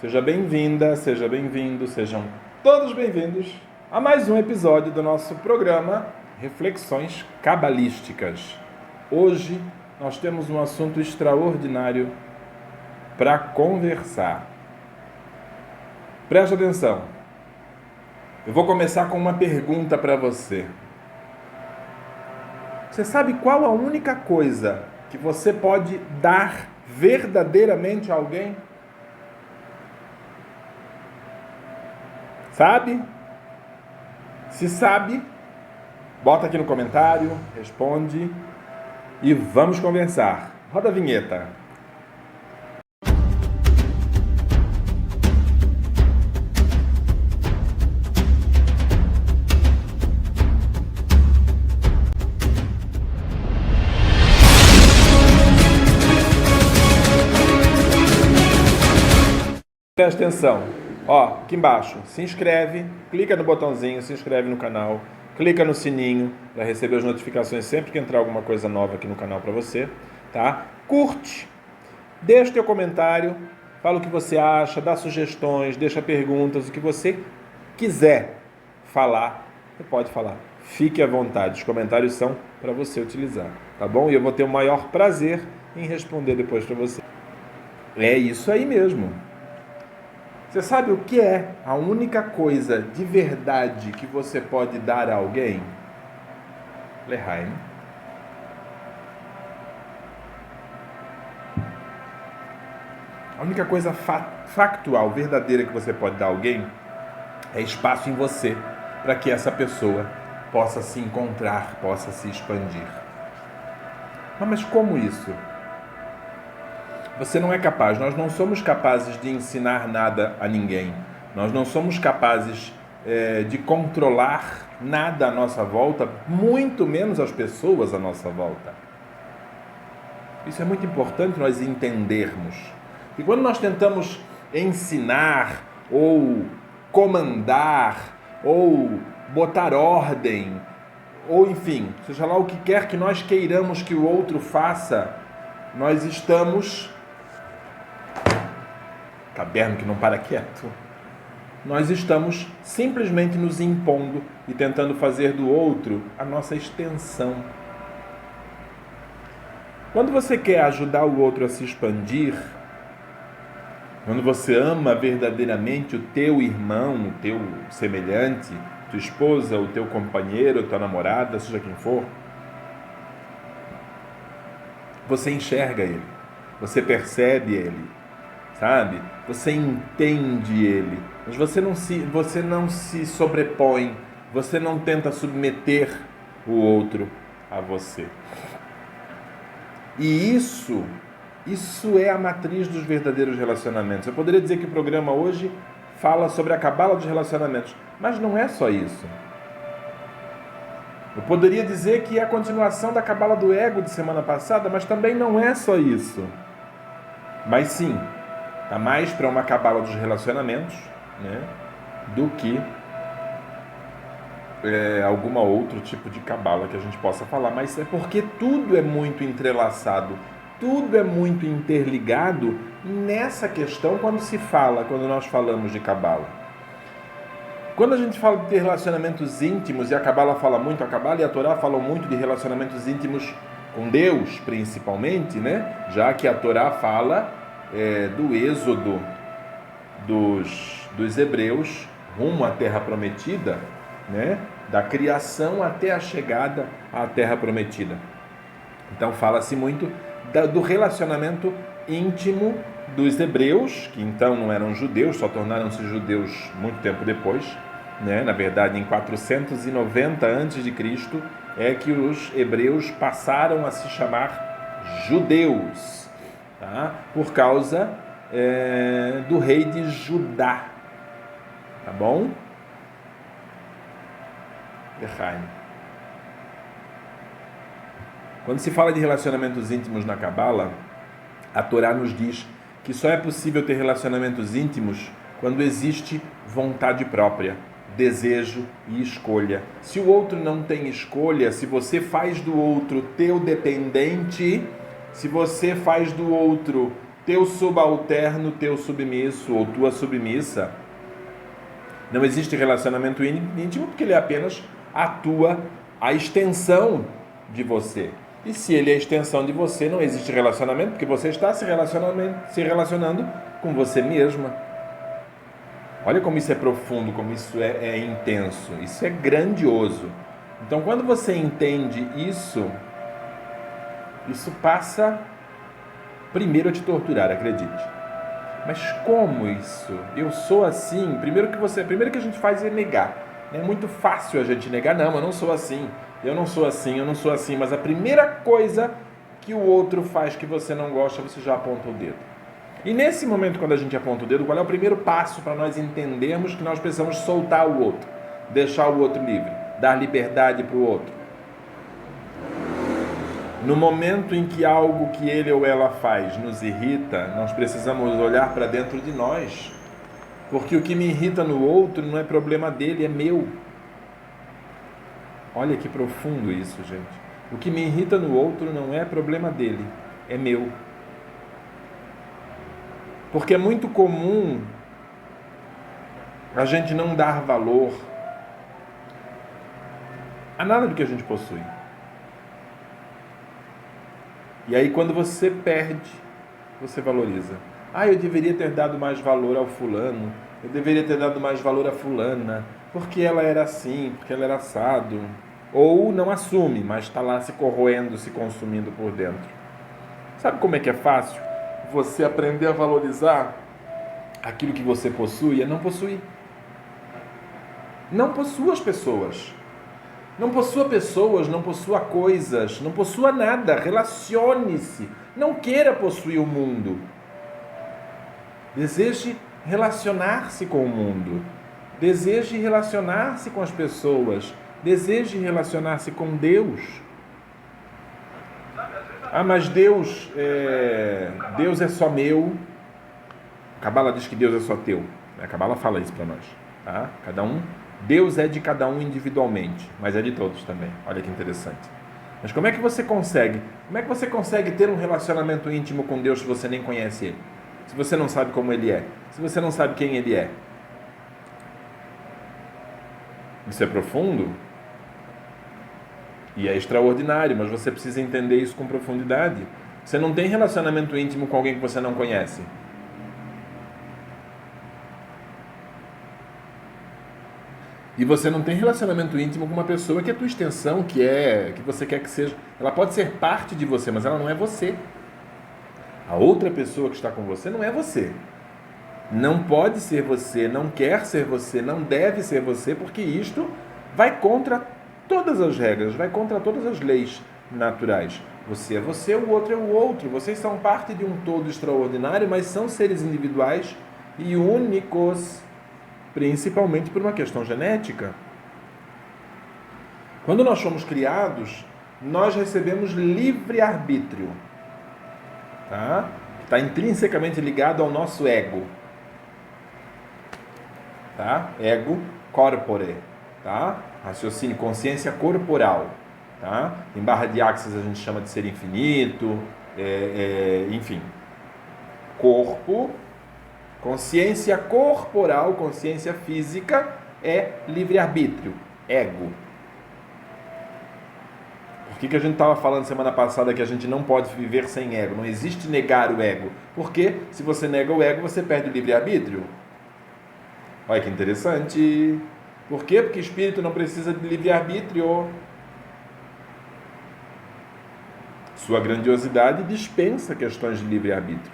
Seja bem-vinda, seja bem-vindo, sejam todos bem-vindos a mais um episódio do nosso programa Reflexões Cabalísticas. Hoje nós temos um assunto extraordinário para conversar. Preste atenção. Eu vou começar com uma pergunta para você. Você sabe qual a única coisa que você pode dar verdadeiramente a alguém? Sabe? Se sabe, bota aqui no comentário, responde e vamos conversar. Roda a vinheta. Presta atenção. Ó, aqui embaixo, se inscreve, clica no botãozinho, se inscreve no canal, clica no sininho para receber as notificações sempre que entrar alguma coisa nova aqui no canal para você, tá? Curte, deixa teu comentário, fala o que você acha, dá sugestões, deixa perguntas, o que você quiser falar, você pode falar. Fique à vontade, os comentários são para você utilizar, tá bom? E eu vou ter o maior prazer em responder depois para você. É isso aí mesmo. Você sabe o que é a única coisa de verdade que você pode dar a alguém? Lehaim. A única coisa factual, verdadeira que você pode dar a alguém é espaço em você para que essa pessoa possa se encontrar, possa se expandir. Mas como isso? Você não é capaz, nós não somos capazes de ensinar nada a ninguém. Nós não somos capazes de controlar nada à nossa volta, muito menos as pessoas à nossa volta. Isso é muito importante nós entendermos. E quando nós tentamos ensinar, ou comandar, ou botar ordem, ou enfim, seja lá o que quer que nós queiramos que o outro faça, nós estamos... Caderno que não para quieto. Nós estamos simplesmente nos impondo e tentando fazer do outro a nossa extensão. Quando você quer ajudar o outro a se expandir, quando você ama verdadeiramente o teu irmão, o teu semelhante, tua esposa, o teu companheiro, tua namorada, seja quem for, você enxerga ele, você percebe ele, sabe? Você entende ele, mas você não se sobrepõe, você não tenta submeter o outro a você. E isso é a matriz dos verdadeiros relacionamentos. Eu poderia dizer que o programa hoje fala sobre a cabala dos relacionamentos, mas não é só isso. Eu poderia dizer que é a continuação da cabala do ego de semana passada, mas também não é só isso. Mas sim, está mais para uma cabala dos relacionamentos, né, do que alguma outro tipo de cabala que a gente possa falar. Mas é porque tudo é muito entrelaçado, tudo é muito interligado nessa questão quando nós falamos de cabala. Quando a gente fala de relacionamentos íntimos, e a cabala fala muito, a cabala e a Torá falam muito de relacionamentos íntimos com Deus, principalmente, né? Já que a Torá fala do êxodo dos hebreus rumo à terra prometida, né? Da criação até a chegada à terra prometida. Então fala-se muito do relacionamento íntimo dos hebreus, que então não eram judeus, só tornaram-se judeus muito tempo depois, né? Na verdade, em 490 a.C. é que os hebreus passaram a se chamar judeus, tá? Por causa do rei de Judá, tá bom? Quando se fala de relacionamentos íntimos na Cabala, a Torá nos diz que só é possível ter relacionamentos íntimos quando existe vontade própria, desejo e escolha. Se o outro não tem escolha, se você faz do outro teu dependente, se você faz do outro teu subalterno, teu submisso ou tua submissa. Não existe relacionamento íntimo porque ele é apenas a extensão de você. E se ele é a extensão de você, não existe relacionamento porque você está se relacionando com você mesma. Olha como isso é profundo, como isso é intenso, isso é grandioso. Então, quando você entende isso passa primeiro a te torturar, acredite. Mas como isso? Eu sou assim? Primeiro que a gente faz é negar. É muito fácil a gente negar, não, eu não sou assim, eu não sou assim, eu não sou assim. Mas a primeira coisa que o outro faz que você não gosta, você já aponta o dedo. E nesse momento, quando a gente aponta o dedo, qual é o primeiro passo para nós entendermos que nós precisamos soltar o outro, deixar o outro livre, dar liberdade para o outro? No momento em que algo que ele ou ela faz nos irrita, nós precisamos olhar para dentro de nós, porque o que me irrita no outro não é problema dele, é meu. Olha que profundo isso, gente. O que me irrita no outro não é problema dele, é meu. Porque é muito comum a gente não dar valor a nada do que a gente possui. E aí quando você perde, você valoriza. Eu deveria ter dado mais valor ao fulano, eu deveria ter dado mais valor à fulana, porque ela era assim, porque ela era assado. Ou não assume, mas está lá se corroendo, se consumindo por dentro. Sabe como é que é fácil? Você aprender a valorizar aquilo que você possui é não possuir. Não possua as pessoas. Não possua pessoas, não possua coisas, não possua nada. Relacione-se. Não queira possuir o mundo. Deseje relacionar-se com o mundo. Deseje relacionar-se com as pessoas. Deseje relacionar-se com Deus. Mas Deus é só meu. A Cabala diz que Deus é só teu. A Cabala fala isso para nós. Tá? Deus é de cada um individualmente, mas é de todos também. Olha que interessante. Mas como é que você consegue? Como é que você consegue ter um relacionamento íntimo com Deus se você nem conhece Ele? Se você não sabe como Ele é? Se você não sabe quem Ele é? Isso é profundo? E é extraordinário, mas você precisa entender isso com profundidade. Você não tem relacionamento íntimo com alguém que você não conhece. E você não tem relacionamento íntimo com uma pessoa que é tua extensão, que você quer que seja. Ela pode ser parte de você, mas ela não é você. A outra pessoa que está com você não é você. Não pode ser você, não quer ser você, não deve ser você, porque isto vai contra todas as regras, vai contra todas as leis naturais. Você é você, o outro é o outro. Vocês são parte de um todo extraordinário, mas são seres individuais e únicos, principalmente por uma questão genética. Quando nós fomos criados, nós recebemos livre-arbítrio. Tá? Está intrinsecamente ligado ao nosso ego. Tá? Ego corpore. Tá? Raciocínio, consciência corporal. Tá? Em Barra de Axis a gente chama de ser infinito, enfim. Corpo, consciência corporal, consciência física é livre-arbítrio, ego. Por que a gente estava falando semana passada que a gente não pode viver sem ego? Não existe negar o ego. Porque se você nega o ego, você perde o livre-arbítrio. Olha que interessante. Por quê? Porque espírito não precisa de livre-arbítrio. Sua grandiosidade dispensa questões de livre-arbítrio.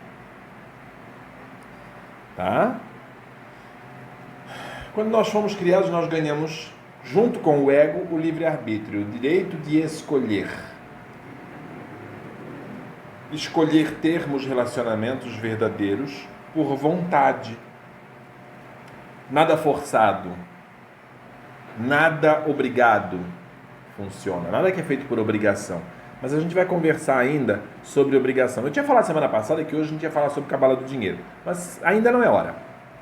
Tá? Quando nós fomos criados, nós ganhamos, junto com o ego, o livre-arbítrio, o direito de escolher. Escolher termos relacionamentos verdadeiros por vontade. Nada forçado. Nada obrigado funciona. Nada que é feito por obrigação. Mas a gente vai conversar ainda sobre obrigação. Eu tinha falado semana passada que hoje a gente ia falar sobre cabala do dinheiro. Mas ainda não é hora.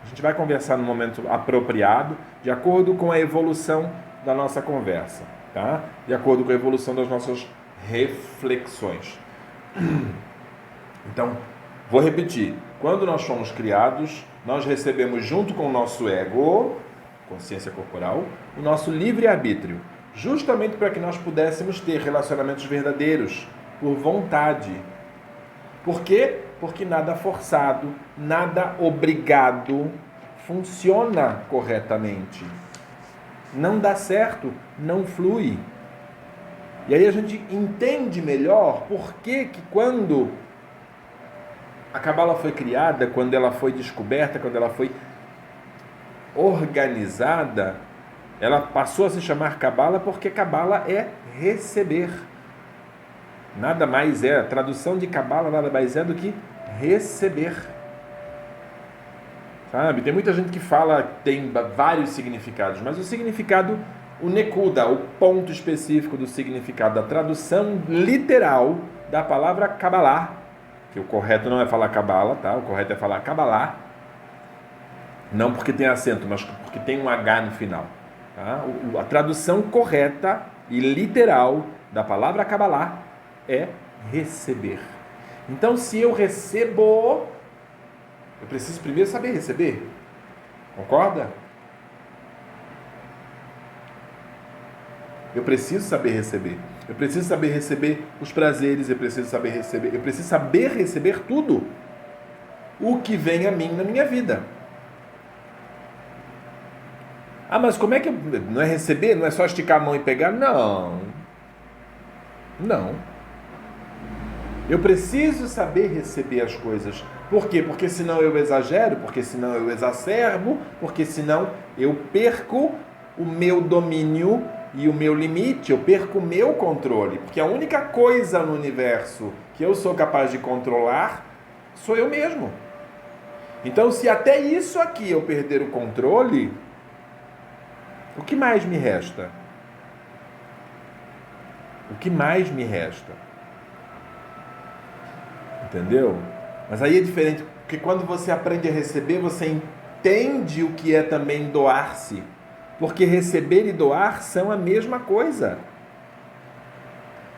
A gente vai conversar no momento apropriado, de acordo com a evolução da nossa conversa. Tá? De acordo com a evolução das nossas reflexões. Então, Vou repetir. Quando nós fomos criados, nós recebemos junto com o nosso ego, consciência corporal, o nosso livre-arbítrio, justamente para que nós pudéssemos ter relacionamentos verdadeiros, por vontade. Por quê? Porque nada forçado, nada obrigado funciona corretamente. Não dá certo, não flui. E aí a gente entende melhor por que quando a Cabala foi criada, quando ela foi descoberta, quando ela foi organizada, ela passou a se chamar Cabala porque Cabala é receber. Nada mais é, a tradução de Cabala nada mais é do que receber. Sabe? Tem muita gente que fala que tem vários significados, mas o significado, o Nekuda, o ponto específico do significado, a tradução literal da palavra Kabbalah, que o correto não é falar Kabbalah, tá? O correto é falar Kabbalah, não porque tem acento, mas porque tem um H no final. Tá? A tradução correta e literal da palavra Kabbalah é receber. Então, se eu recebo, eu preciso primeiro saber receber. Concorda? Eu preciso saber receber. Eu preciso saber receber os prazeres, eu preciso saber receber tudo o que vem a mim na minha vida. Ah, mas como é que não é receber? Não é só esticar a mão e pegar? Não. Eu preciso saber receber as coisas. Por quê? Porque senão eu exagero, porque senão eu exacerbo, porque senão eu perco o meu domínio e o meu limite, eu perco o meu controle. Porque a única coisa no universo que eu sou capaz de controlar sou eu mesmo. Então, se até isso aqui eu perder o controle, o que mais me resta? O que mais me resta? Entendeu? Mas aí é diferente, porque quando você aprende a receber, você entende o que é também doar-se. Porque receber e doar são a mesma coisa.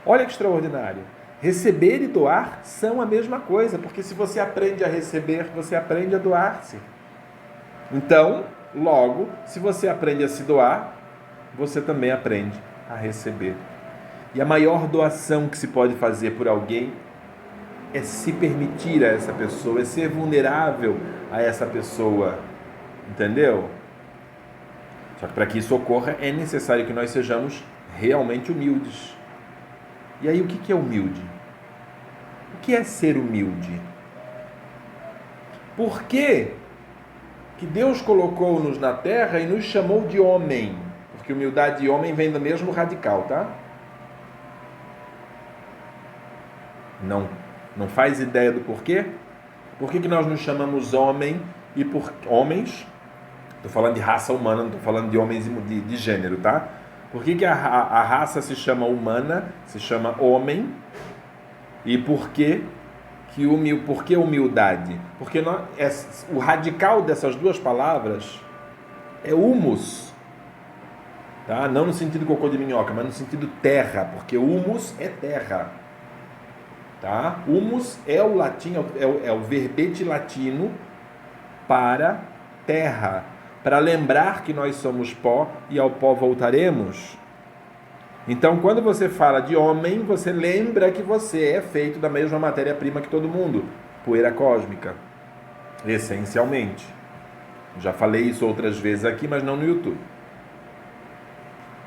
Olha que extraordinário. Receber e doar são a mesma coisa, porque se você aprende a receber, você aprende a doar-se. Então, logo, se você aprende a se doar, você também aprende a receber. E a maior doação que se pode fazer por alguém é se permitir a essa pessoa, é ser vulnerável a essa pessoa. Entendeu? Só que para que isso ocorra, é necessário que nós sejamos realmente humildes. E aí, o que é humilde? O que é ser humilde? Por que Deus colocou-nos na terra e nos chamou de homem? Porque humildade e homem vem do mesmo radical, tá? Não faz ideia do porquê? Por que nós nos chamamos homem e por homens? Estou falando de raça humana, não estou falando de homens de gênero, tá? Por que a raça se chama humana, se chama homem? E por que humildade? Porque o radical dessas duas palavras é humus, tá? Não no sentido cocô de minhoca, mas no sentido terra, porque humus é terra. Tá? Humus é o latim, é o verbete latino para terra, para lembrar que nós somos pó e ao pó voltaremos. Então, quando você fala de homem, você lembra que você é feito da mesma matéria-prima que todo mundo, poeira cósmica, essencialmente. Já falei isso outras vezes aqui, mas não no YouTube.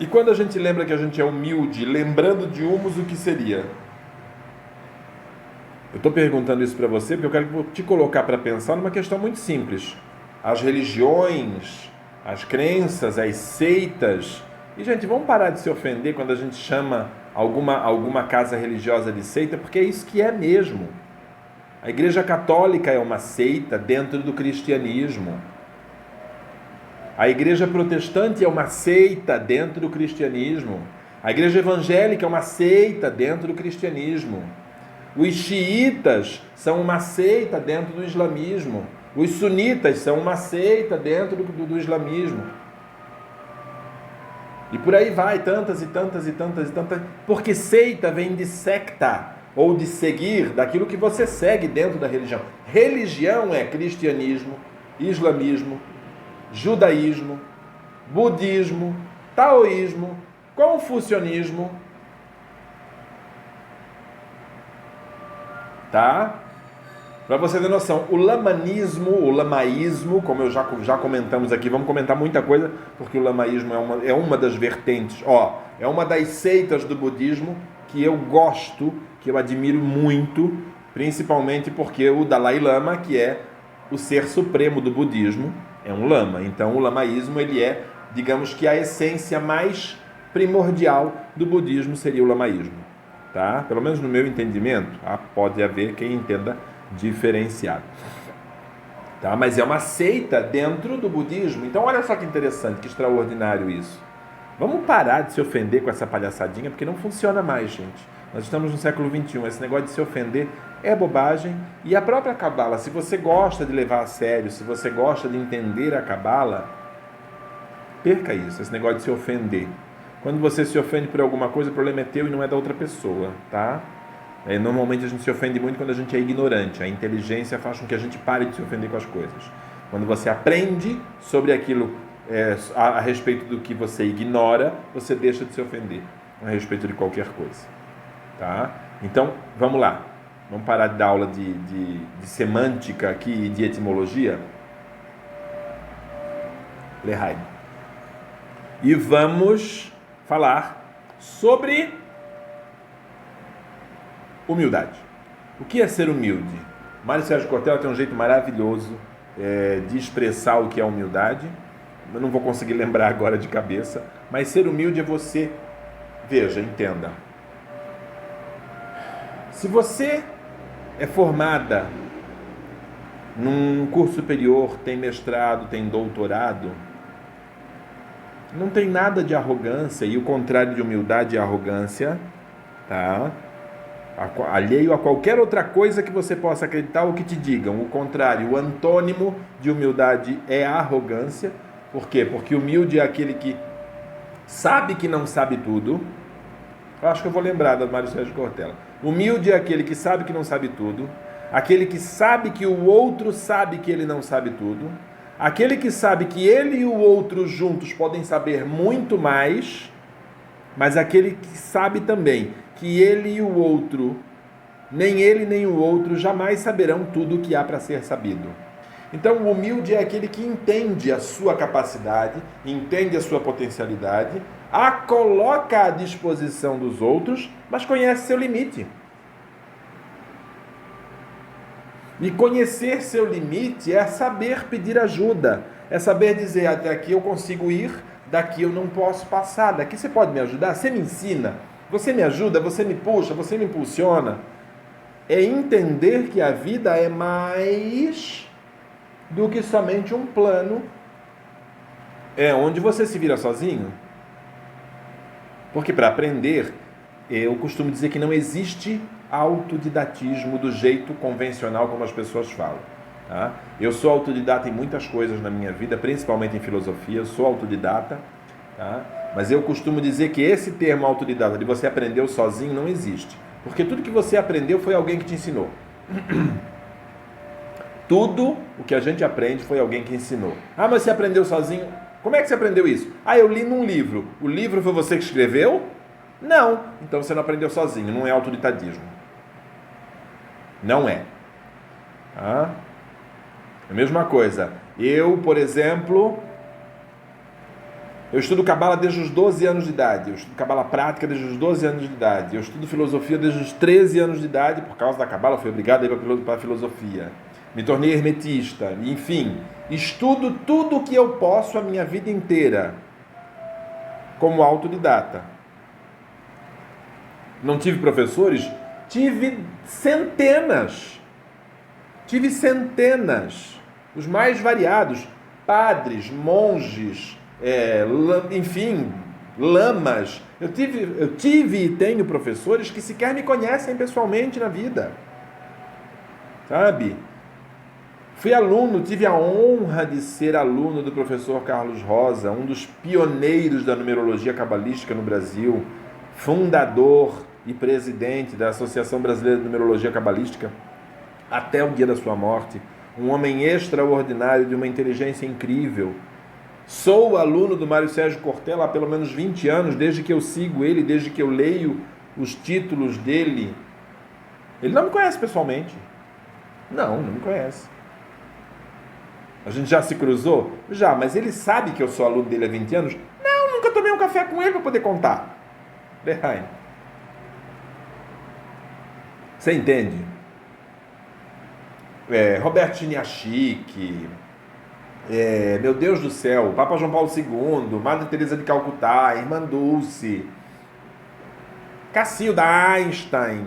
E quando a gente lembra que a gente é humilde, lembrando de humus, o que seria? Eu estou perguntando isso para você porque eu quero te colocar para pensar numa questão muito simples. As religiões, as crenças, as seitas. E, gente, vamos parar de se ofender quando a gente chama alguma casa religiosa de seita, porque é isso que é mesmo. A Igreja Católica é uma seita dentro do cristianismo. A Igreja Protestante é uma seita dentro do cristianismo. A Igreja Evangélica é uma seita dentro do cristianismo. Os xiitas são uma seita dentro do islamismo. Os sunitas são uma seita dentro do islamismo. E por aí vai, tantas e tantas. Porque seita vem de secta. ou de seguir daquilo que você segue dentro da religião. Religião é cristianismo, islamismo, judaísmo, budismo, taoísmo, confucionismo, tá? Para você ter noção, o lamaísmo, como eu já comentamos aqui, vamos comentar muita coisa, porque o lamaísmo é uma das vertentes, é uma das seitas do budismo que eu gosto, que eu admiro muito, principalmente porque o Dalai Lama, que é o ser supremo do budismo, é um lama. Então o lamaísmo, ele é, digamos que a essência mais primordial do budismo seria o lamaísmo, tá? Pelo menos no meu entendimento, pode haver quem entenda diferenciado, tá? Mas é uma seita dentro do budismo. Então olha só que interessante, que extraordinário isso. Vamos parar de se ofender com essa palhaçadinha, porque não funciona mais, gente. Nós estamos no século XXI, esse negócio de se ofender é bobagem. E a própria Cabala, se você gosta de levar a sério, se você gosta de entender a Cabala, perca isso, esse negócio de se ofender. Quando você se ofende por alguma coisa, o problema é teu e não é da outra pessoa, tá? Normalmente a gente se ofende muito quando a gente é ignorante. A inteligência faz com que a gente pare de se ofender com as coisas. Quando você aprende sobre aquilo a respeito do que você ignora, você deixa de se ofender a respeito de qualquer coisa, tá? Então, vamos lá. Vamos parar de dar aula de semântica aqui e de etimologia. Lehaim. E vamos falar sobre humildade. O que é ser humilde? Mário Sérgio Cortella tem um jeito maravilhoso de expressar o que é humildade. Eu não vou conseguir lembrar agora de cabeça, mas ser humilde é você, veja, entenda. Se você é formada num curso superior, tem mestrado, tem doutorado, não tem nada de arrogância, e o contrário de humildade é arrogância, tá? Alheio a qualquer outra coisa que você possa acreditar ou que te digam. O contrário, o antônimo de humildade é arrogância. Por quê? Porque humilde é aquele que sabe que não sabe tudo. Eu acho que eu vou lembrar da Mário Sérgio Cortella. Humilde é aquele que sabe que não sabe tudo, aquele que sabe que o outro sabe que ele não sabe tudo, aquele que sabe que ele e o outro juntos podem saber muito mais, mas aquele que sabe também que ele e o outro, nem ele nem o outro, jamais saberão tudo o que há para ser sabido. Então, o humilde é aquele que entende a sua capacidade, entende a sua potencialidade, a coloca à disposição dos outros, mas conhece seu limite. E conhecer seu limite é saber pedir ajuda, é saber dizer, até aqui eu consigo ir, daqui eu não posso passar, daqui você pode me ajudar, você me ensina, você me ajuda, você me puxa, você me impulsiona. É entender que a vida é mais do que somente um plano onde você se vira sozinho. Porque para aprender, eu costumo dizer que não existe autodidatismo do jeito convencional como as pessoas falam. Tá? Eu sou autodidata em muitas coisas na minha vida, principalmente em filosofia, eu sou autodidata, tá? Mas eu costumo dizer que esse termo autodidata, de você aprendeu sozinho, não existe. Porque tudo que você aprendeu foi alguém que te ensinou. Tudo o que a gente aprende foi alguém que ensinou. Ah, mas você aprendeu sozinho? Como é que você aprendeu isso? Ah, eu li num livro. O livro foi você que escreveu? Não. Então você não aprendeu sozinho, não é autodidatismo. Não é. Ah? É a mesma coisa. Eu, por exemplo, eu estudo Cabala desde os 12 anos de idade. Eu estudo Cabala prática desde os 12 anos de idade. Eu estudo filosofia desde os 13 anos de idade. Por causa da Cabala, fui obrigado a ir para a filosofia. Me tornei hermetista. Enfim, estudo tudo o que eu posso a minha vida inteira como autodidata. Não tive professores? Tive centenas. Os mais variados. Padres, monges, enfim, lamas. Eu tive e tenho professores que sequer me conhecem pessoalmente na vida. Sabe? Fui aluno, tive a honra de ser aluno do professor Carlos Rosa, um dos pioneiros da numerologia cabalística no Brasil, fundador e presidente da Associação Brasileira de Numerologia Cabalística, até o dia da sua morte. Um homem extraordinário, de uma inteligência incrível. Sou aluno do Mário Sérgio Cortella há pelo menos 20 anos, desde que eu sigo ele, desde que eu leio os títulos dele. Ele não me conhece pessoalmente. Não me conhece. A gente já se cruzou? Já, mas ele sabe que eu sou aluno dele há 20 anos? Não, nunca tomei um café com ele para poder contar. Berraim. Você entende? Roberto Chiniachik, meu Deus do céu, Papa João Paulo II, Madre Teresa de Calcutá, Irmã Dulce, Cacilda Einstein,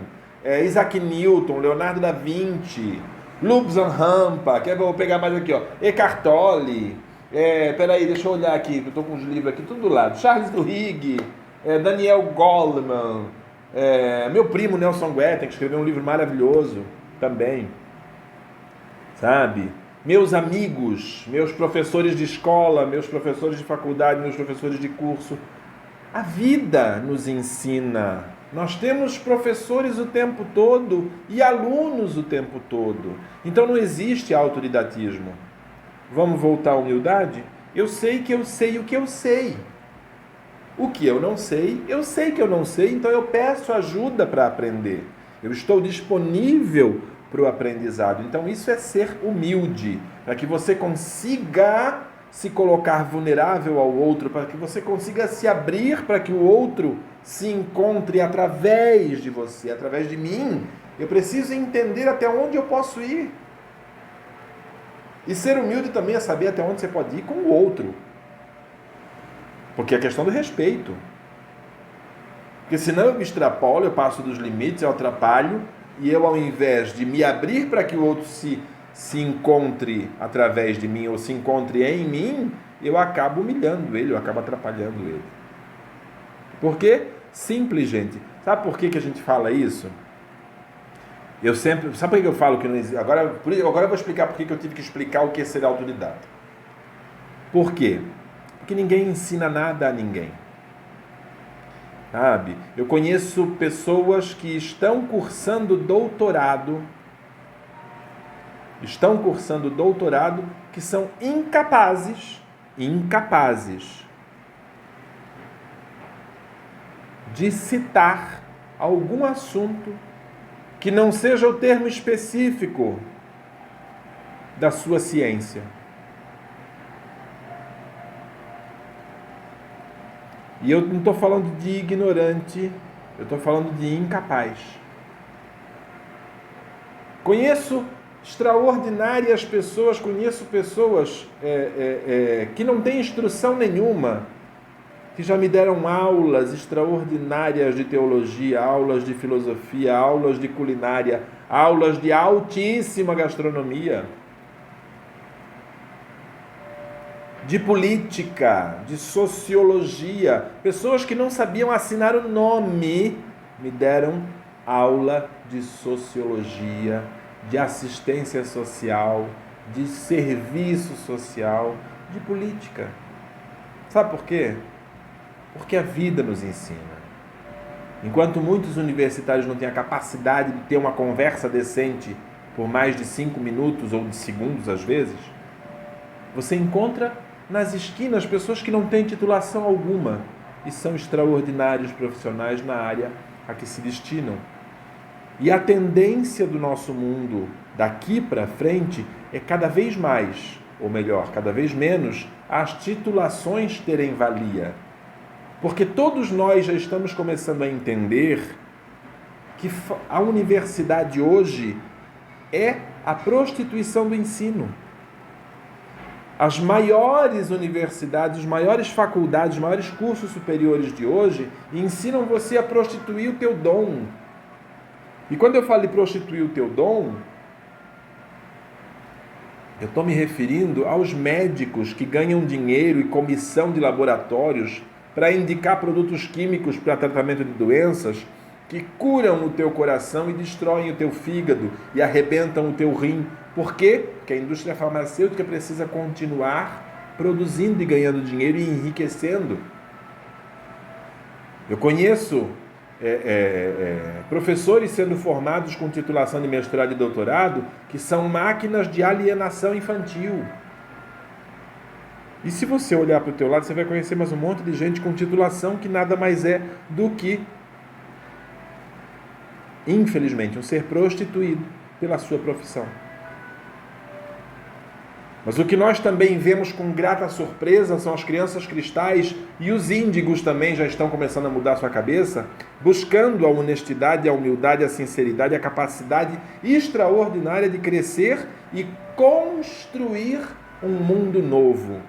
Isaac Newton, Leonardo da Vinci, Lubos Van Rampa, que eu vou pegar mais aqui, ó, Eckhart Tolle, peraí, deixa eu olhar aqui, que eu estou com os livros aqui, tudo do lado, Charles Duhigg, Daniel Goleman, meu primo Nelson Guetem, que escreveu um livro maravilhoso também, sabe? Meus amigos, meus professores de escola, meus professores de faculdade, meus professores de curso. A vida nos ensina. Nós temos professores o tempo todo e alunos o tempo todo. Então não existe autoritarismo. Vamos voltar à humildade? Eu sei que eu sei o que eu sei. O que eu sei que eu não sei, então eu peço ajuda para aprender. Eu estou disponível para o aprendizado. Então isso é ser humilde, para que você consiga se colocar vulnerável ao outro, para que você consiga se abrir para que o outro se encontre através de você, através de mim. Eu preciso entender até onde eu posso ir. E ser humilde também é saber até onde você pode ir com o outro. Porque é questão do respeito. Porque senão eu me extrapolo, eu passo dos limites, eu atrapalho, e eu, ao invés de me abrir para que o outro se encontre através de mim ou se encontre em mim, eu acabo humilhando ele, eu acabo atrapalhando ele. Por quê? Simples, gente. Sabe por que a gente fala isso? Sabe por que eu falo que não existe? Agora eu vou explicar por que eu tive que explicar o que é ser autoridade. Por quê? Porque ninguém ensina nada a ninguém. Sabe? Eu conheço pessoas que estão cursando doutorado, que são incapazes de citar algum assunto que não seja o termo específico da sua ciência. E eu não estou falando de ignorante, eu estou falando de incapaz. Conheço extraordinárias pessoas, que não têm instrução nenhuma, que já me deram aulas extraordinárias de teologia, aulas de filosofia, aulas de culinária, aulas de altíssima gastronomia, de política, de sociologia. Pessoas que não sabiam assinar o nome me deram aula de sociologia, de assistência social, de serviço social, de política. Sabe por quê? Porque a vida nos ensina. Enquanto muitos universitários não têm a capacidade de ter uma conversa decente por mais de 5 minutos ou de segundos às vezes, você encontra nas esquinas pessoas que não têm titulação alguma e são extraordinários profissionais na área a que se destinam. E a tendência do nosso mundo daqui para frente é cada vez mais, ou melhor, cada vez menos, as titulações terem valia. Porque todos nós já estamos começando a entender que a universidade hoje é a prostituição do ensino. As maiores universidades, as maiores faculdades, os maiores cursos superiores de hoje ensinam você a prostituir o teu dom. E quando eu falo de prostituir o teu dom, eu estou me referindo aos médicos que ganham dinheiro e comissão de laboratórios para indicar produtos químicos para tratamento de doenças que curam o teu coração e destroem o teu fígado e arrebentam o teu rim. Por quê? Porque a indústria farmacêutica precisa continuar produzindo e ganhando dinheiro e enriquecendo. Eu conheço professores sendo formados com titulação de mestrado e doutorado que são máquinas de alienação infantil. E se você olhar para o teu lado, você vai conhecer mais um monte de gente com titulação que nada mais é do que, infelizmente, um ser prostituído pela sua profissão. Mas o que nós também vemos com grata surpresa são as crianças cristais, e os índigos também já estão começando a mudar a sua cabeça, buscando a honestidade, a humildade, a sinceridade, a capacidade extraordinária de crescer e construir um mundo novo.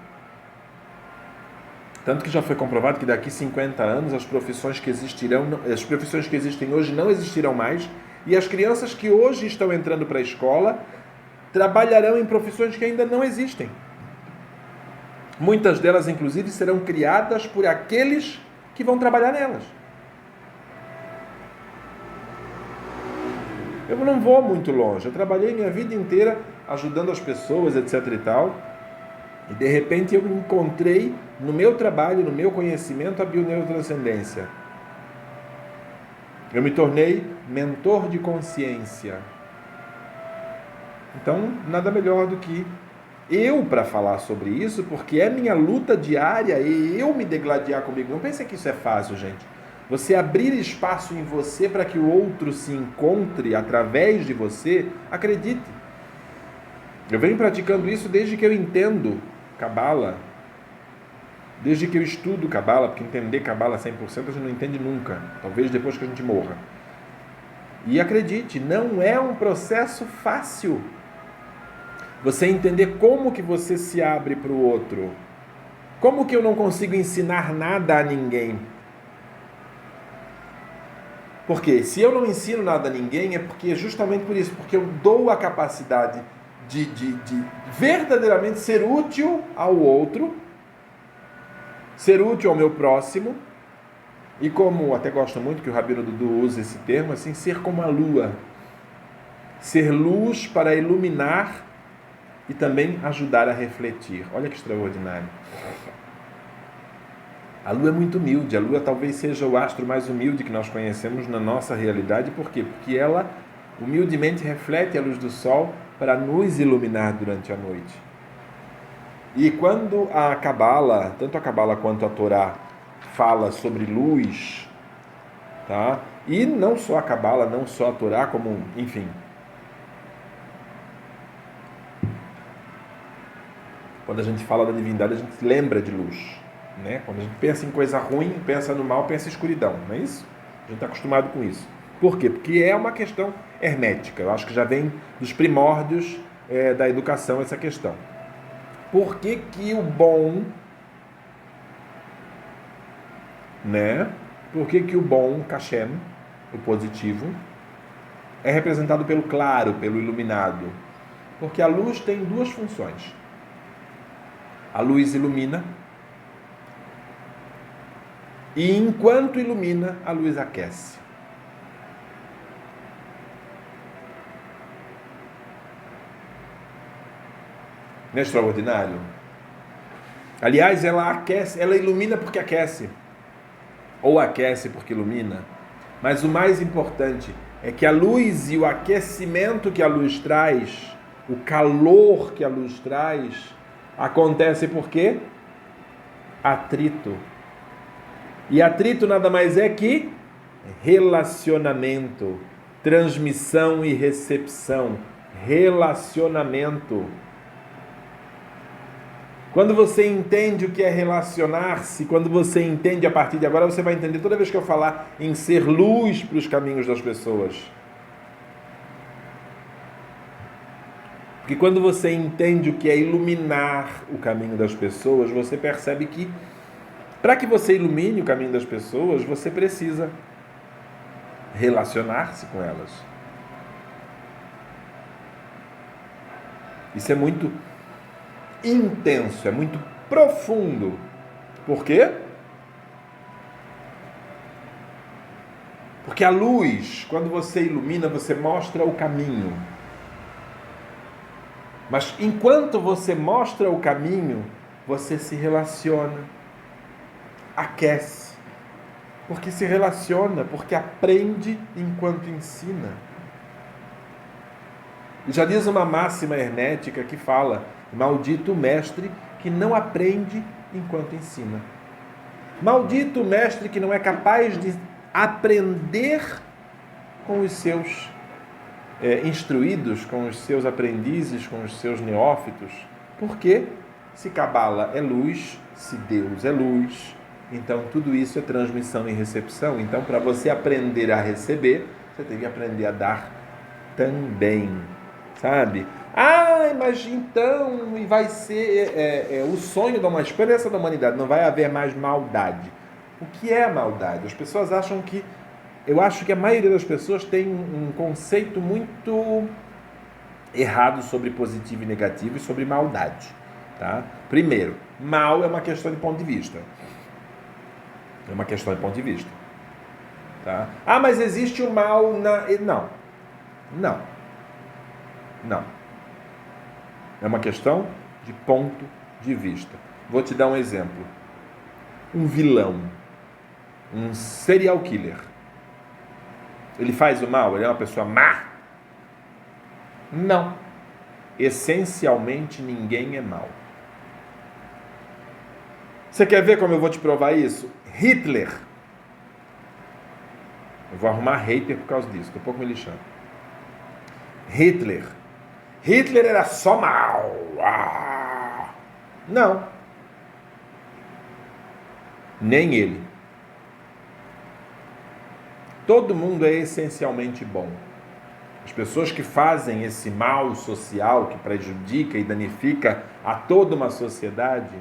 Tanto que já foi comprovado que daqui 50 anos as profissões que existem hoje não existirão mais, e as crianças que hoje estão entrando para a escola trabalharão em profissões que ainda não existem. Muitas delas, inclusive, serão criadas por aqueles que vão trabalhar nelas. Eu não vou muito longe. Eu trabalhei minha vida inteira ajudando as pessoas, etc. e tal. E, de repente, eu encontrei no meu trabalho, no meu conhecimento, a bioneurotranscendência. Eu me tornei mentor de consciência. Então, nada melhor do que eu para falar sobre isso, porque é minha luta diária e eu me degladiar comigo. Não pense que isso é fácil, gente. Você abrir espaço em você para que o outro se encontre através de você, acredite. Eu venho praticando isso desde que eu entendo Cabala, desde que eu estudo Cabala, porque entender Cabala 100% a gente não entende nunca, talvez depois que a gente morra. E acredite, não é um processo fácil. Você entender como que você se abre para o outro. Como que eu não consigo ensinar nada a ninguém? Porque se eu não ensino nada a ninguém, é porque justamente por isso, porque eu dou a capacidade de verdadeiramente ser útil ao outro, ser útil ao meu próximo, e como até gosto muito que o Rabino Dudu usa esse termo, assim, ser como a lua. Ser luz para iluminar e também ajudar a refletir. Olha que extraordinário. A Lua é muito humilde. A Lua talvez seja o astro mais humilde que nós conhecemos na nossa realidade. Por quê? Porque ela humildemente reflete a luz do Sol para nos iluminar durante a noite. E quando a Cabala, tanto a Cabala quanto a Torá, fala sobre luz, tá? E não só a Cabala, não só a Torá, como, enfim, quando a gente fala da divindade, a gente lembra de luz, né? Quando a gente pensa em coisa ruim, pensa no mal, pensa em escuridão, não é isso? A gente está acostumado com isso. Por quê? Porque é uma questão hermética. Eu acho que já vem dos primórdios da educação essa questão. Por que que o bom, né? Por que que o bom, Kashem, o positivo, é representado pelo claro, pelo iluminado? Porque a luz tem duas funções. A luz ilumina e enquanto ilumina, a luz aquece. Não é extraordinário? Aliás, ela aquece, ela ilumina porque aquece. Ou aquece porque ilumina. Mas o mais importante é que a luz e o aquecimento que a luz traz, o calor que a luz traz, acontece por quê? Atrito. E atrito nada mais é que relacionamento, transmissão e recepção. Relacionamento. Quando você entende o que é relacionar-se, quando você entende a partir de agora, você vai entender toda vez que eu falar em ser luz para os caminhos das pessoas. Porque quando você entende o que é iluminar o caminho das pessoas, você percebe que para que você ilumine o caminho das pessoas, você precisa relacionar-se com elas. Isso é muito intenso, é muito profundo. Por quê? Porque a luz, quando você ilumina, você mostra o caminho. Mas enquanto você mostra o caminho, você se relaciona, aquece. porque se relaciona, porque aprende enquanto ensina. Já diz uma máxima hermética que fala: maldito o mestre que não aprende enquanto ensina. Maldito o mestre que não é capaz de aprender com os seus instruídos, com os seus aprendizes, com os seus neófitos. Porque se Cabala é luz, se Deus é luz, então tudo isso é transmissão e recepção. Então, para você aprender a receber, você tem que aprender a dar também, sabe? Mas então vai ser o sonho da humanidade, a esperança da humanidade, não vai haver mais maldade. O que é a maldade? As pessoas acham que... Eu acho que a maioria das pessoas tem um conceito muito errado sobre positivo e negativo e sobre maldade. Tá? Primeiro, mal é uma questão de ponto de vista. É uma questão de ponto de vista. Tá? Mas existe o mal na... Não. É uma questão de ponto de vista. Vou te dar um exemplo. Um vilão, um serial killer. Ele faz o mal? Ele é uma pessoa má? Não. Essencialmente, ninguém é mau. Você quer ver como eu vou te provar isso? Hitler. Eu vou arrumar hater por causa disso. Estou um pouco me lixando. Hitler era só mal. Não. Nem ele. Todo mundo é essencialmente bom. As pessoas que fazem esse mal social que prejudica e danifica a toda uma sociedade,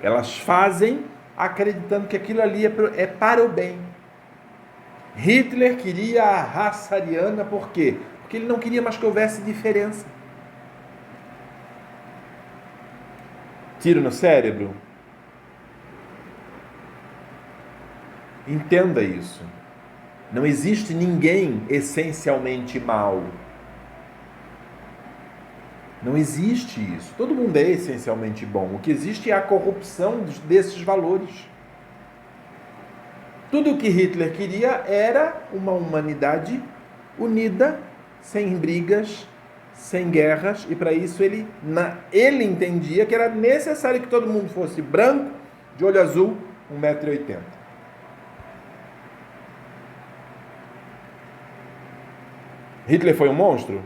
elas fazem acreditando que aquilo ali é para o bem. Hitler queria a raça ariana por quê? Porque ele não queria mais que houvesse diferença. Tiro no cérebro? Entenda isso. Não existe ninguém essencialmente mal. Não existe isso. Todo mundo é essencialmente bom. O que existe é a corrupção desses valores. Tudo o que Hitler queria era uma humanidade unida, sem brigas, sem guerras, e para isso ele entendia que era necessário que todo mundo fosse branco, de olho azul, 1,80 m. Hitler foi um monstro?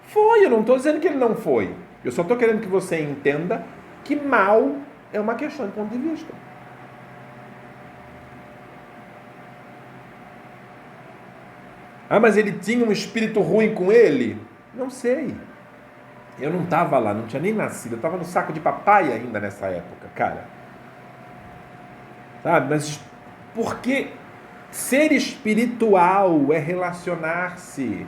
Foi, eu não estou dizendo que ele não foi. Eu só estou querendo que você entenda que mal é uma questão de ponto de vista. Mas ele tinha um espírito ruim com ele? Não sei. Eu não estava lá, não tinha nem nascido. Eu estava no saco de papai ainda nessa época, cara. Sabe? Mas porque ser espiritual é relacionar-se.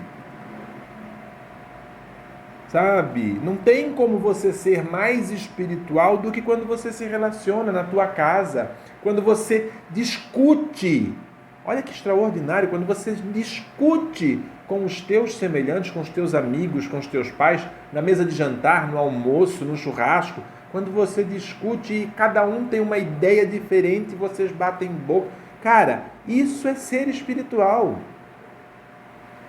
Sabe? Não tem como você ser mais espiritual do que quando você se relaciona na tua casa, quando você discute. Olha que extraordinário, quando você discute com os teus semelhantes, com os teus amigos, com os teus pais, na mesa de jantar, no almoço, no churrasco, quando você discute e cada um tem uma ideia diferente, vocês batem boca. Cara, isso é ser espiritual.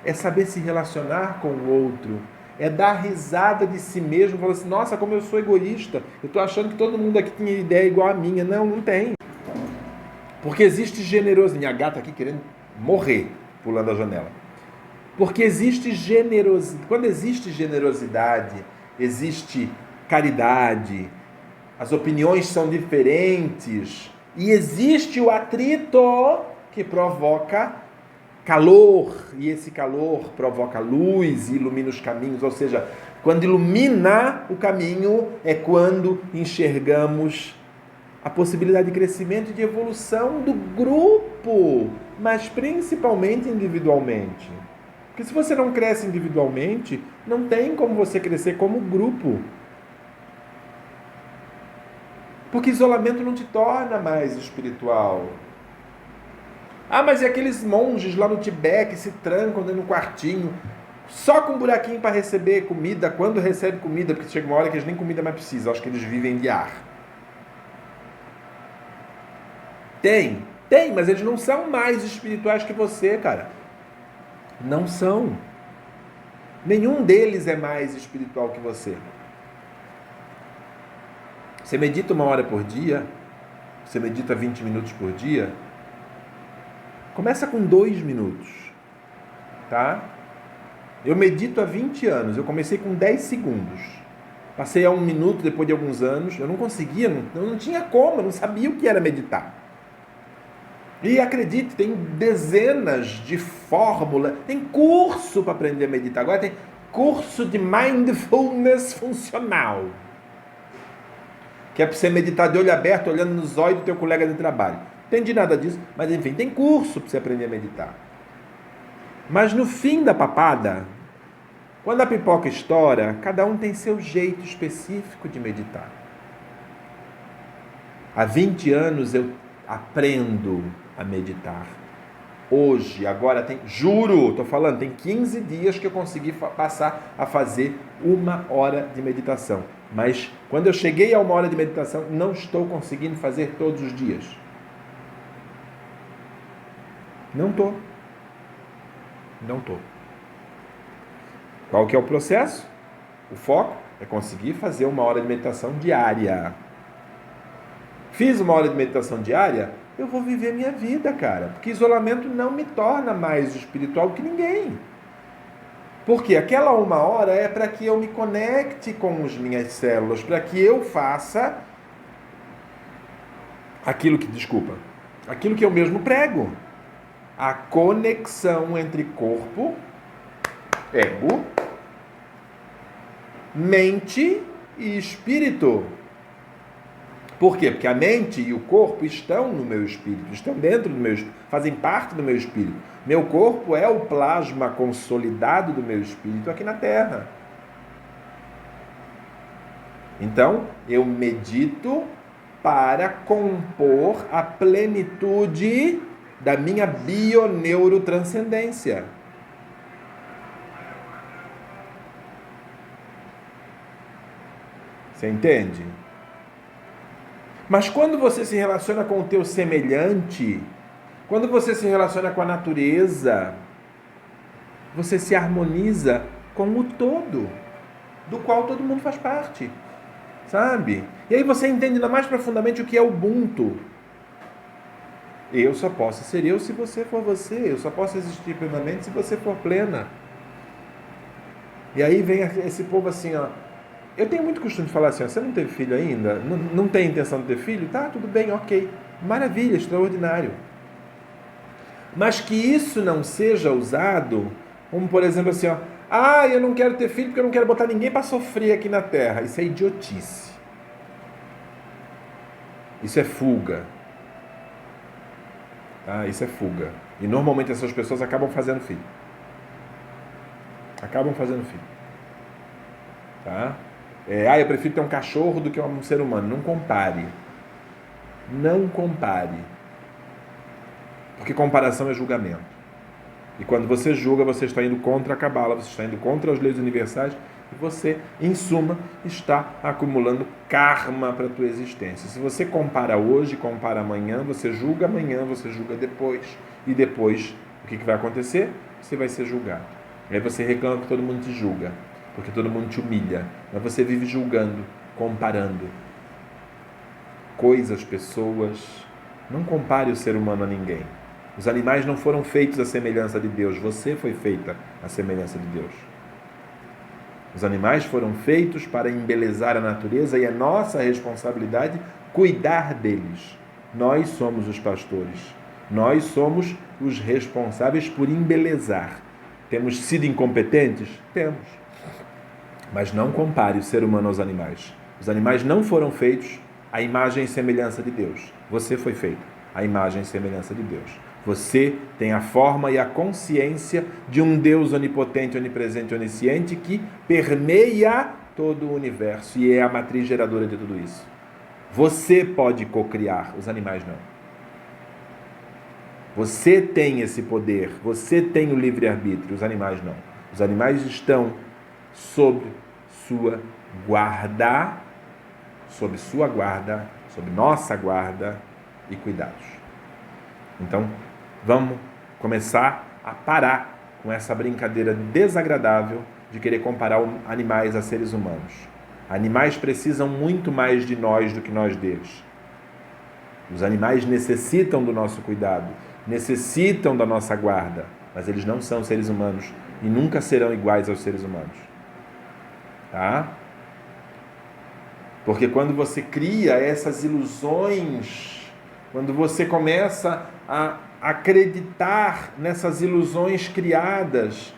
É saber se relacionar com o outro. É dar risada de si mesmo, falar assim, nossa, como eu sou egoísta, eu estou achando que todo mundo aqui tinha ideia igual a minha. Não, não tem. Porque existe generosidade. Minha gata aqui querendo morrer, pulando a janela. Porque existe generosidade. Quando existe generosidade, existe caridade, as opiniões são diferentes, e existe o atrito que provoca calor, e esse calor provoca luz e ilumina os caminhos, ou seja, quando ilumina o caminho é quando enxergamos a possibilidade de crescimento e de evolução do grupo, mas principalmente individualmente. Porque se você não cresce individualmente, não tem como você crescer como grupo. Porque isolamento não te torna mais espiritual. Mas e aqueles monges lá no Tibete que se trancam dentro do quartinho, só com um buraquinho para receber comida, quando recebe comida, porque chega uma hora que eles nem comida mais precisam, acho que eles vivem de ar. Tem, mas eles não são mais espirituais que você, cara. Não são. Nenhum deles é mais espiritual que você. Você medita 1 hora por dia, você medita 20 minutos por dia, começa com 2 minutos, tá? Eu medito há 20 anos, eu comecei com 10 segundos. Passei a 1 minuto depois de alguns anos, eu não conseguia, eu não tinha como, eu não sabia o que era meditar. E acredite, tem dezenas de fórmulas, tem curso para aprender a meditar. Agora tem curso de mindfulness funcional, que é para você meditar de olho aberto, olhando nos olhos do teu colega de trabalho. Não entendi nada disso, mas enfim, tem curso para você aprender a meditar. Mas no fim da papada, quando a pipoca estoura, cada um tem seu jeito específico de meditar. Há 20 anos eu aprendo a meditar. Hoje, agora tem, juro, estou falando, tem 15 dias que eu consegui passar a fazer 1 hora de meditação. Mas quando eu cheguei a 1 hora de meditação, não estou conseguindo fazer todos os dias. Não estou. Qual que é o processo? O foco é conseguir fazer 1 hora de meditação diária. Fiz 1 hora de meditação diária, eu vou viver minha vida, cara. Porque isolamento não me torna mais espiritual que ninguém. Porque aquela 1 hora é para que eu me conecte com as minhas células, para que eu faça aquilo que eu mesmo prego. A conexão entre corpo, ego, mente e espírito. Por quê? Porque a mente e o corpo estão no meu espírito, estão dentro do meu espírito, fazem parte do meu espírito. Meu corpo é o plasma consolidado do meu espírito aqui na Terra. Então, eu medito para compor a plenitude da minha bioneurotranscendência. Você entende? Mas quando você se relaciona com o teu semelhante, quando você se relaciona com a natureza, você se harmoniza com o todo, do qual todo mundo faz parte, sabe? E aí você entende ainda mais profundamente o que é Ubuntu. Eu só posso ser eu se você for você, eu só posso existir plenamente se você for plena. E aí vem esse povo assim, ó. Eu tenho muito costume de falar assim, ó, você não teve filho ainda? Não tem intenção de ter filho? Tá, tudo bem, ok. Maravilha, extraordinário. Mas que isso não seja usado como, por exemplo, assim, ó, eu não quero ter filho porque eu não quero botar ninguém para sofrer aqui na Terra. Isso é idiotice. Isso é fuga. Tá? Isso é fuga. E normalmente essas pessoas acabam fazendo filho. Tá? Eu prefiro ter um cachorro do que um ser humano. Não compare. Porque comparação é julgamento. E quando você julga, você está indo contra a Cabala, você está indo contra as leis universais e você, em suma, está acumulando karma para a tua existência. Se você compara hoje, compara amanhã, você julga depois. E depois, o que vai acontecer? Você vai ser julgado. E aí você reclama que todo mundo te julga, porque todo mundo te humilha. Mas você vive julgando, comparando coisas, pessoas. Não compare o ser humano a ninguém. Os animais não foram feitos à semelhança de Deus. Você foi feita à semelhança de Deus. Os animais foram feitos para embelezar a natureza e é nossa responsabilidade cuidar deles. Nós somos os pastores. Nós somos os responsáveis por embelezar. Temos sido incompetentes? Temos. Mas não compare o ser humano aos animais. Os animais não foram feitos à imagem e semelhança de Deus. Você foi feito à imagem e semelhança de Deus. Você tem a forma e a consciência de um Deus onipotente, onipresente, onisciente que permeia todo o universo e é a matriz geradora de tudo isso. Você pode cocriar, os animais não. Você tem esse poder, você tem o livre-arbítrio, os animais não. Os animais estão sob sua guarda, sob nossa guarda e cuidados. Então, vamos começar a parar com essa brincadeira desagradável de querer comparar animais a seres humanos. Animais precisam muito mais de nós do que nós deles. Os animais necessitam do nosso cuidado, necessitam da nossa guarda, mas eles não são seres humanos e nunca serão iguais aos seres humanos. Tá? Porque quando você cria essas ilusões, quando você começa a acreditar nessas ilusões criadas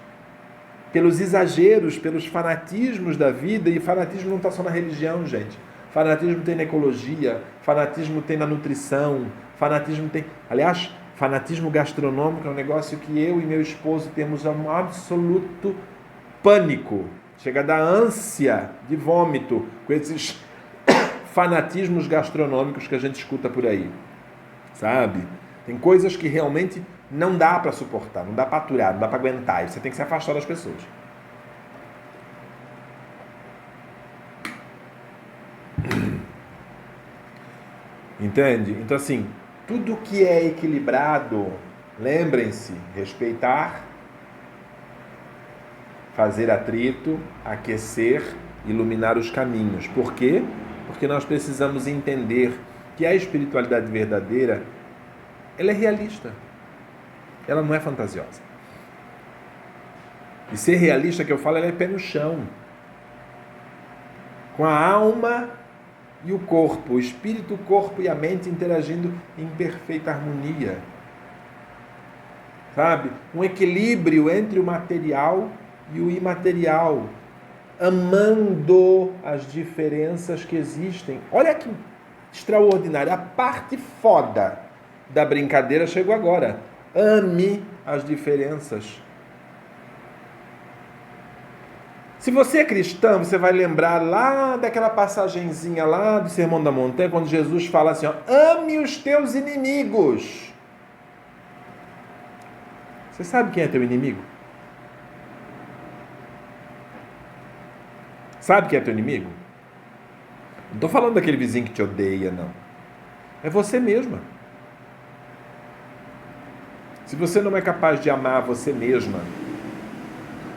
pelos exageros, pelos fanatismos da vida, e fanatismo não está só na religião, gente. Fanatismo tem na ecologia, fanatismo tem na nutrição, fanatismo tem... Aliás, fanatismo gastronômico é um negócio que eu e meu esposo temos um absoluto pânico. Chega a dar ânsia de vômito com esses fanatismos gastronômicos que a gente escuta por aí. Sabe? Tem coisas que realmente não dá para suportar, não dá para aturar, não dá para aguentar. Você tem que se afastar das pessoas. Entende? Então, assim, tudo que é equilibrado, lembrem-se, respeitar, fazer atrito, aquecer, iluminar os caminhos. Por quê? Porque nós precisamos entender que a espiritualidade verdadeira, ela é realista. Ela não é fantasiosa. E ser realista, que eu falo, ela é pé no chão. Com a alma e o corpo, o espírito, o corpo e a mente interagindo em perfeita harmonia. Sabe? Um equilíbrio entre o material e o imaterial, amando as diferenças que existem. Olha que extraordinário. A parte foda da brincadeira chegou agora. Ame as diferenças. Se você é cristão, você vai lembrar lá daquela passagenzinha lá do Sermão da Montanha, quando Jesus fala assim, ó, ame os teus inimigos. Você sabe quem é teu inimigo? Sabe quem é teu inimigo? Não estou falando daquele vizinho que te odeia, não. É você mesma. Se você não é capaz de amar você mesma,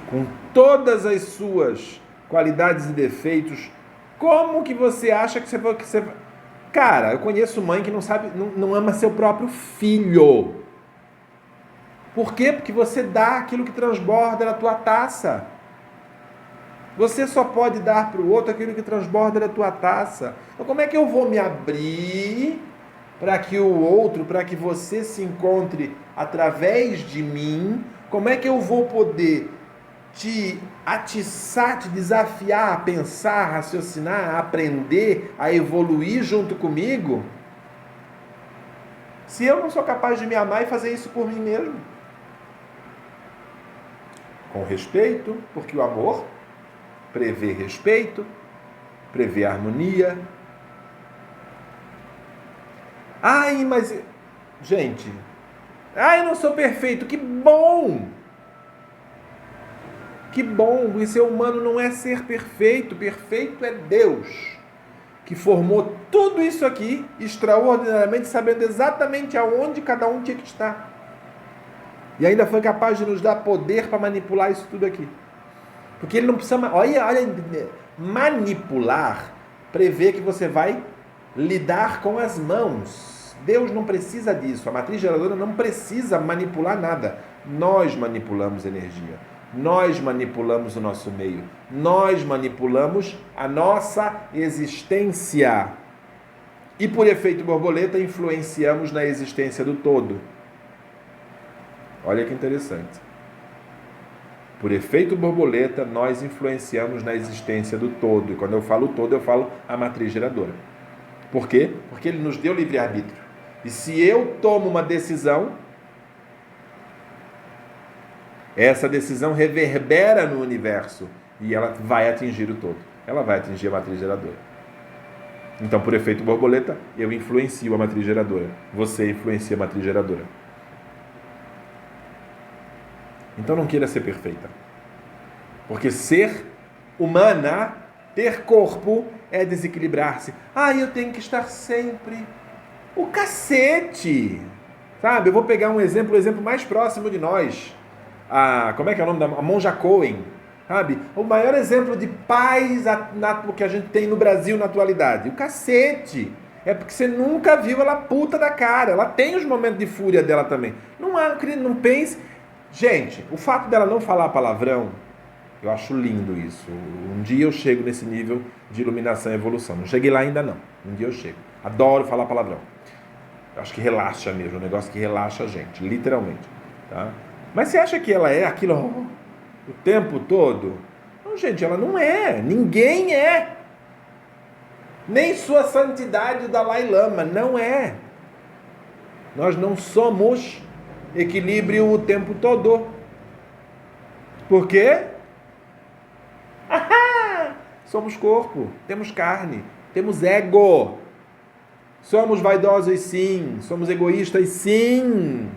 com todas as suas qualidades e defeitos, como que você acha que você... Cara, eu conheço mãe que não ama seu próprio filho. Por quê? Porque você dá aquilo que transborda na tua taça. Você só pode dar para o outro aquilo que transborda na tua taça. Então como é que eu vou me abrir para que o outro, para que você se encontre através de mim? Como é que eu vou poder te atiçar, te desafiar a pensar, a raciocinar, a aprender, a evoluir junto comigo, se eu não sou capaz de me amar e fazer isso por mim mesmo? Com respeito, porque o amor prevê respeito, prevê harmonia. Ai, mas... Gente, eu não sou perfeito. Que bom! Que bom! E ser humano não é ser perfeito. Perfeito é Deus, que formou tudo isso aqui, extraordinariamente, sabendo exatamente aonde cada um tinha que estar. E ainda foi capaz de nos dar poder para manipular isso tudo aqui. Porque ele não precisa... Olha, manipular prevê que você vai lidar com as mãos. Deus não precisa disso. A matriz geradora não precisa manipular nada. Nós manipulamos energia. Nós manipulamos o nosso meio. Nós manipulamos a nossa existência. E por efeito borboleta, influenciamos na existência do todo. Olha que interessante. Por efeito borboleta, nós influenciamos na existência do todo. E quando eu falo todo, eu falo a matriz geradora. Por quê? Porque ele nos deu livre-arbítrio. E se eu tomo uma decisão, essa decisão reverbera no universo e ela vai atingir o todo. Ela vai atingir a matriz geradora. Então, por efeito borboleta, eu influencio a matriz geradora. Você influencia a matriz geradora. Então não queira ser perfeita. Porque ser humana, ter corpo, é desequilibrar-se. Eu tenho que estar sempre... O cacete! Sabe? Eu vou pegar o exemplo mais próximo de nós. Como é que é o nome a Monja Coen, sabe? O maior exemplo de paz que a gente tem no Brasil na atualidade. O cacete. É porque você nunca viu ela puta da cara. Ela tem os momentos de fúria dela também. Não pense... Gente, o fato dela não falar palavrão, eu acho lindo isso. Um dia eu chego nesse nível de iluminação e evolução. Não cheguei lá ainda não. Um dia eu chego. Adoro falar palavrão. Eu acho que relaxa mesmo. Um negócio que relaxa a gente, literalmente. Tá? Mas você acha que ela é aquilo o tempo todo? Não, gente, ela não é. Ninguém é. Nem sua santidade o Dalai Lama. Não é. Nós não somos equilíbrio o tempo todo. Por quê? Somos corpo, temos carne, temos ego. Somos vaidosos sim, somos egoístas sim.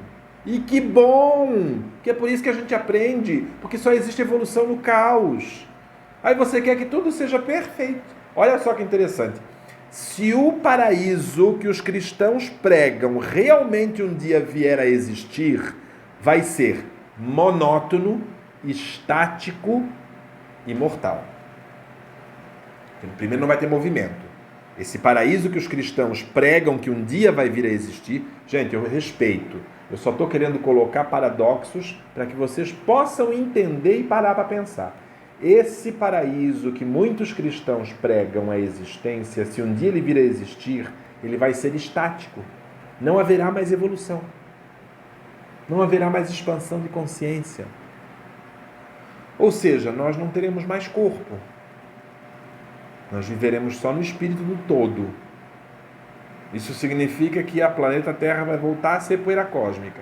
E que bom! Que é por isso que a gente aprende, porque só existe evolução no caos. Aí você quer que tudo seja perfeito. Olha só que interessante. Se o paraíso que os cristãos pregam realmente um dia vier a existir, vai ser monótono, estático e mortal. Primeiro, não vai ter movimento. Esse paraíso que os cristãos pregam que um dia vai vir a existir, gente, eu respeito. Eu só estou querendo colocar paradoxos para que vocês possam entender e parar para pensar. Esse paraíso que muitos cristãos pregam a existência, se um dia ele vir a existir, ele vai ser estático. Não haverá mais evolução. Não haverá mais expansão de consciência. Ou seja, nós não teremos mais corpo. Nós viveremos só no espírito do todo. Isso significa que a planeta Terra vai voltar a ser poeira cósmica.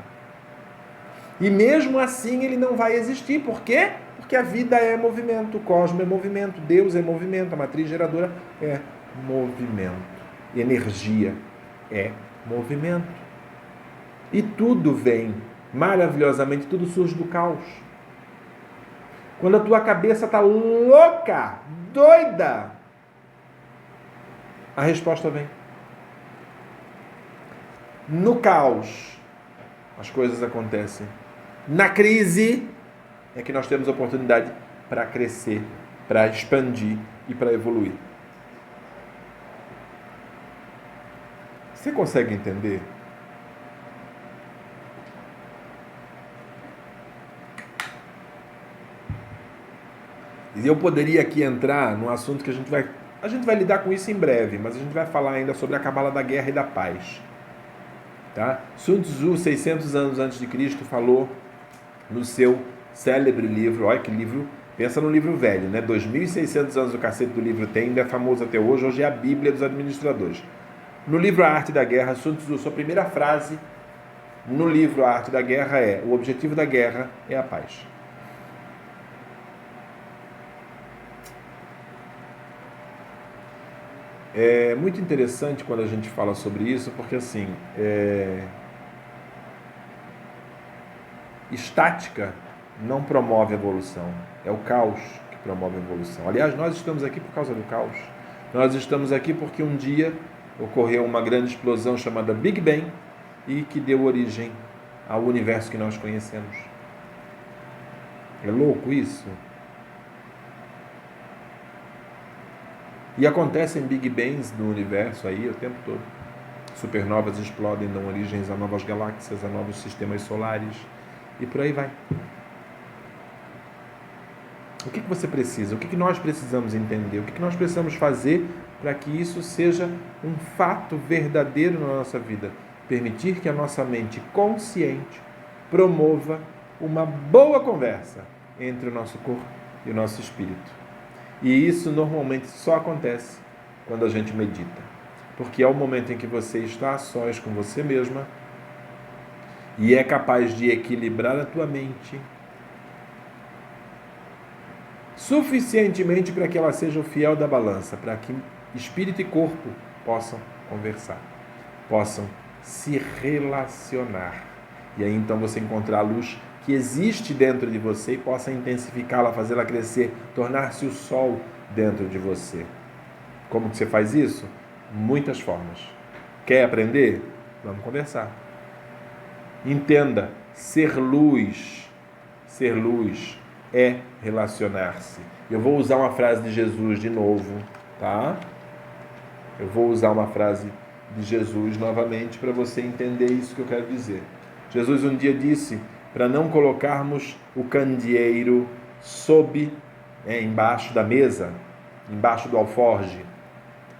E mesmo assim ele não vai existir. Por quê? Porque a vida é movimento, o cosmos é movimento, Deus é movimento, a matriz geradora é movimento. Energia é movimento. E tudo vem, maravilhosamente, tudo surge do caos. Quando a tua cabeça está louca, doida, a resposta vem. No caos, as coisas acontecem. Na crise, é que nós temos oportunidade para crescer, para expandir e para evoluir. Você consegue entender? E eu poderia aqui entrar num assunto que a gente vai lidar com isso em breve, mas a gente vai falar ainda sobre a cabala da guerra e da paz. Tá? Sun Tzu, 600 anos antes de Cristo, falou no seu célebre livro, olha que livro, pensa no livro velho, né? 2.600 anos o cacete do livro tem, ainda é famoso até hoje é a Bíblia dos administradores. No livro A Arte da Guerra, Sun Tzu, sua primeira frase no livro A Arte da Guerra é: o objetivo da guerra é a paz. É muito interessante quando a gente fala sobre isso, porque assim, estática não promove evolução, é o caos que promove a evolução. Aliás, nós estamos aqui por causa do caos. Nós estamos aqui porque um dia ocorreu uma grande explosão chamada Big Bang e que deu origem ao universo que nós conhecemos. É louco isso? E acontecem Big Bangs no universo aí o tempo todo. Supernovas explodem, dão origens a novas galáxias, a novos sistemas solares e por aí vai. O que você precisa? O que nós precisamos entender? O que nós precisamos fazer para que isso seja um fato verdadeiro na nossa vida? Permitir que a nossa mente consciente promova uma boa conversa entre o nosso corpo e o nosso espírito. E isso normalmente só acontece quando a gente medita. Porque é o momento em que você está a sós com você mesma e é capaz de equilibrar a tua mente suficientemente para que ela seja o fiel da balança, para que espírito e corpo possam conversar, possam se relacionar. E aí então você encontrar a luz que existe dentro de você e possa intensificá-la, fazê-la crescer, tornar-se o sol dentro de você. Como que você faz isso? Muitas formas. Quer aprender? Vamos conversar. Entenda, ser luz é relacionar-se. Eu vou usar uma frase de Jesus de novo, tá? Eu vou usar uma frase de Jesus novamente para você entender isso que eu quero dizer. Jesus um dia disse para não colocarmos o candeeiro embaixo da mesa, embaixo do alforge,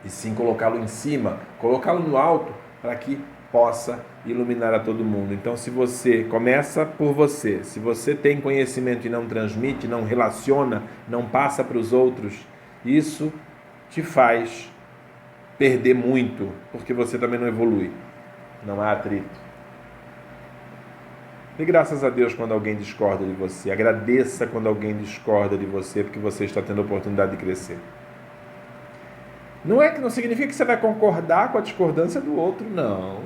e sim colocá-lo em cima, colocá-lo no alto para que possa iluminar a todo mundo. Então, se você começa por você, se você tem conhecimento e não transmite, não relaciona, não passa para os outros, isso te faz perder muito, porque você também não evolui. Não há atrito. Dê graças a Deus quando alguém discorda de você. Agradeça quando alguém discorda de você, porque você está tendo a oportunidade de crescer. Não significa que você vai concordar com a discordância do outro, não.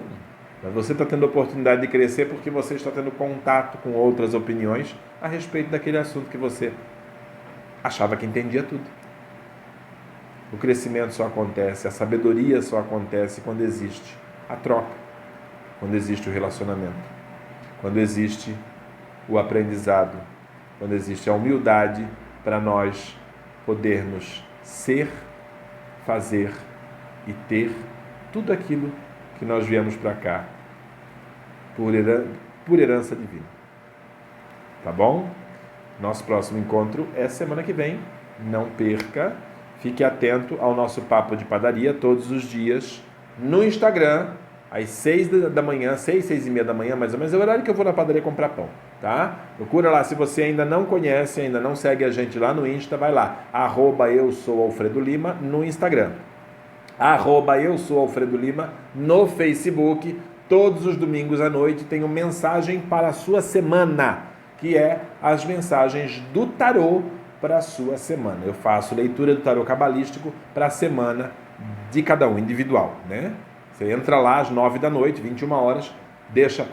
Mas você está tendo a oportunidade de crescer porque você está tendo contato com outras opiniões a respeito daquele assunto que você achava que entendia tudo. O crescimento só acontece, a sabedoria só acontece quando existe a troca, quando existe o relacionamento, quando existe o aprendizado, quando existe a humildade para nós podermos ser, fazer e ter tudo aquilo que nós viemos para cá por herança divina. Tá bom? Nosso próximo encontro é semana que vem. Não perca. Fique atento ao nosso Papo de Padaria todos os dias no Instagram, às 6 da manhã, 6h30 da manhã, mais ou menos, é o horário que eu vou na padaria comprar pão, tá? Procura lá, se você ainda não conhece, ainda não segue a gente lá no Insta, vai lá, @eu-sou-Alfredo-Lima no Instagram, @eu-sou-Alfredo-Lima no Facebook. Todos os domingos à noite tem uma mensagem para a sua semana, que é as mensagens do tarô para a sua semana. Eu faço leitura do tarô cabalístico para a semana de cada um, individual, né? Você entra lá às 9 da noite, 21 horas,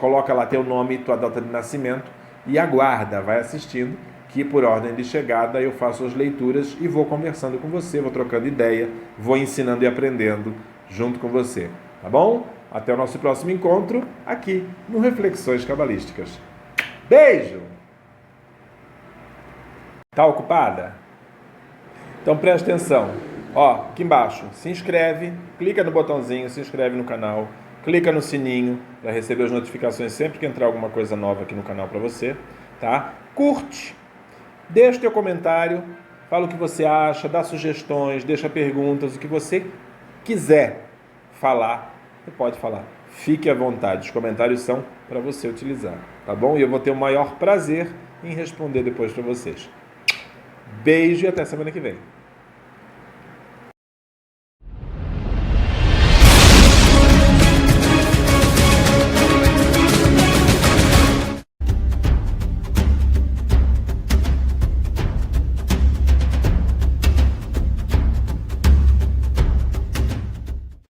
coloca lá teu nome e tua data de nascimento e aguarda, vai assistindo, que por ordem de chegada eu faço as leituras e vou conversando com você, vou trocando ideia, vou ensinando e aprendendo junto com você, tá bom? Até o nosso próximo encontro aqui no Reflexões Cabalísticas. Beijo! Tá ocupada? Então presta atenção. Ó, aqui embaixo, se inscreve, clica no botãozinho, se inscreve no canal, clica no sininho para receber as notificações sempre que entrar alguma coisa nova aqui no canal para você, tá? Curte, deixa teu comentário, fala o que você acha, dá sugestões, deixa perguntas, o que você quiser falar, você pode falar. Fique à vontade, os comentários são para você utilizar, tá bom? E eu vou ter o maior prazer em responder depois para vocês. Beijo e até semana que vem.